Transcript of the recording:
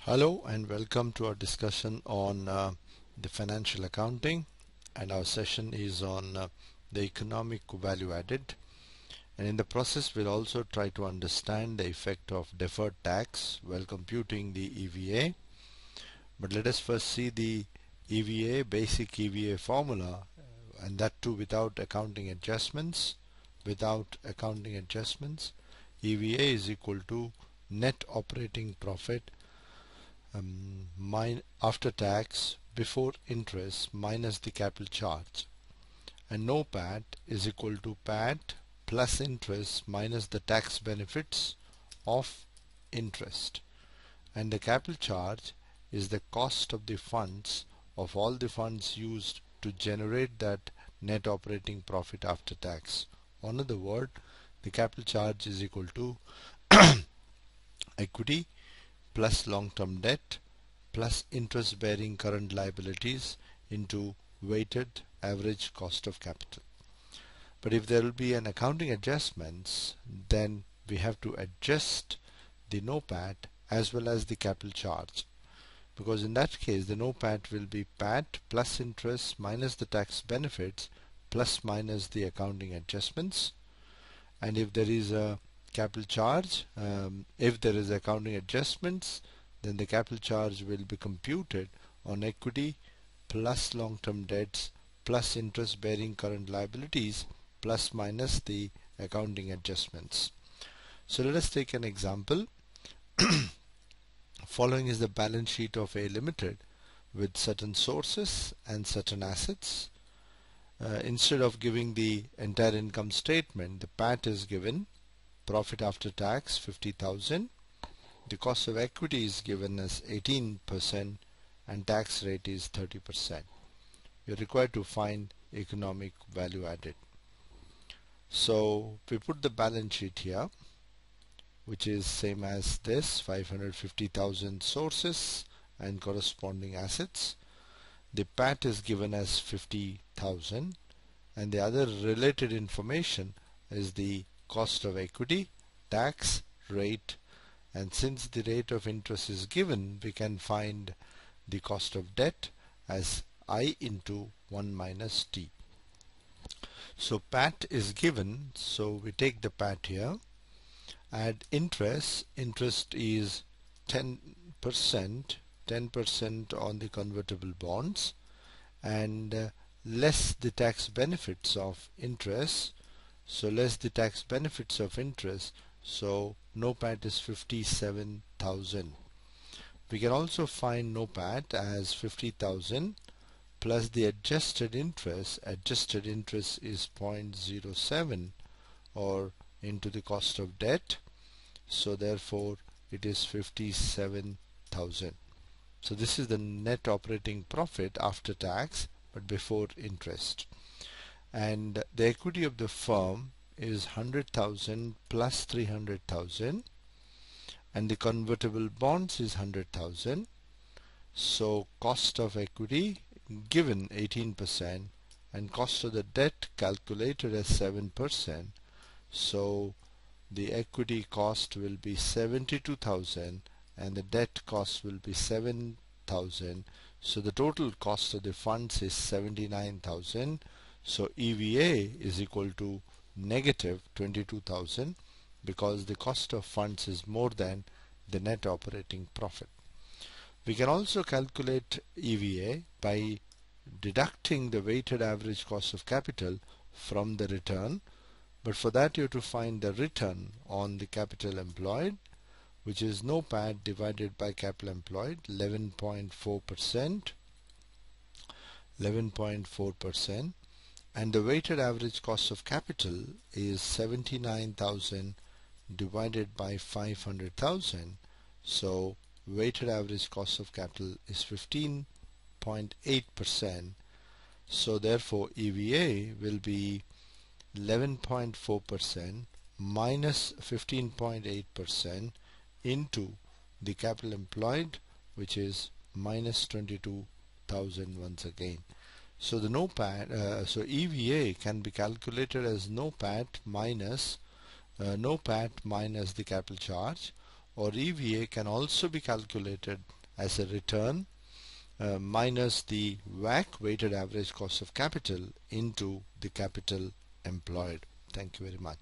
Hello and welcome to our discussion on the financial accounting, and our session is on the economic value added, and in the process we'll also try to understand the effect of deferred tax while computing the EVA. But let us first see the EVA, basic EVA formula, and that too without accounting adjustments. EVA is equal to net operating profit after tax before interest minus the capital charge, and NOPAT is equal to PAT plus interest minus the tax benefits of interest, and the capital charge is the cost of the funds of all the funds used to generate that net operating profit after tax. In other words, the capital charge is equal to equity plus long-term debt plus interest-bearing current liabilities into weighted average cost of capital. But if there will be an accounting adjustments, then we have to adjust the NOPAT as well as the capital charge, because in that case the NOPAT will be PAT plus interest minus the tax benefits plus minus the accounting adjustments, and if there is a capital charge, if there is accounting adjustments, then the capital charge will be computed on equity plus long-term debts plus interest-bearing current liabilities plus minus the accounting adjustments. So let us take an example. Following is the balance sheet of A Limited with certain sources and certain assets. Instead of giving the entire income statement, the PAT is given, profit after tax 50,000, the cost of equity is given as 18%, and tax rate is 30%. You are required to find economic value added. So we put the balance sheet here, which is same as this, 550,000 sources and corresponding assets. The PAT is given as 50,000, and the other related information is the cost of equity, tax rate, and since the rate of interest is given, we can find the cost of debt as I into 1 minus T. So PAT is given, so we take the PAT here. Add interest is 10% on the convertible bonds, and less the tax benefits of interest, so less the tax benefits of interest, so NOPAT is 57,000. We can also find NOPAT as 50,000 plus the adjusted interest. Adjusted interest is 0.07 or into the cost of debt, so therefore it is 57,000. So this is the net operating profit after tax but before interest, and the equity of the firm is 100,000 plus 300,000, and the convertible bonds is 100,000. So cost of equity given 18% and cost of the debt calculated as 7%. So the equity cost will be 72,000 and the debt cost will be 7,000. So the total cost of the funds is 79,000. So EVA is equal to negative 22,000 because the cost of funds is more than the net operating profit. We can also calculate EVA by deducting the weighted average cost of capital from the return, but for that you have to find the return on the capital employed, which is NOPAT divided by capital employed, 11.4%, and the weighted average cost of capital is 79,000 divided by 500,000. So weighted average cost of capital is 15.8%. So therefore EVA will be 11.4% minus 15.8% into the capital employed, which is minus 22,000 once again. So the NOPAT, so EVA can be calculated as NOPAT minus the capital charge, or EVA can also be calculated as a return minus the WACC, weighted average cost of capital, into the capital employed. Thank you very much.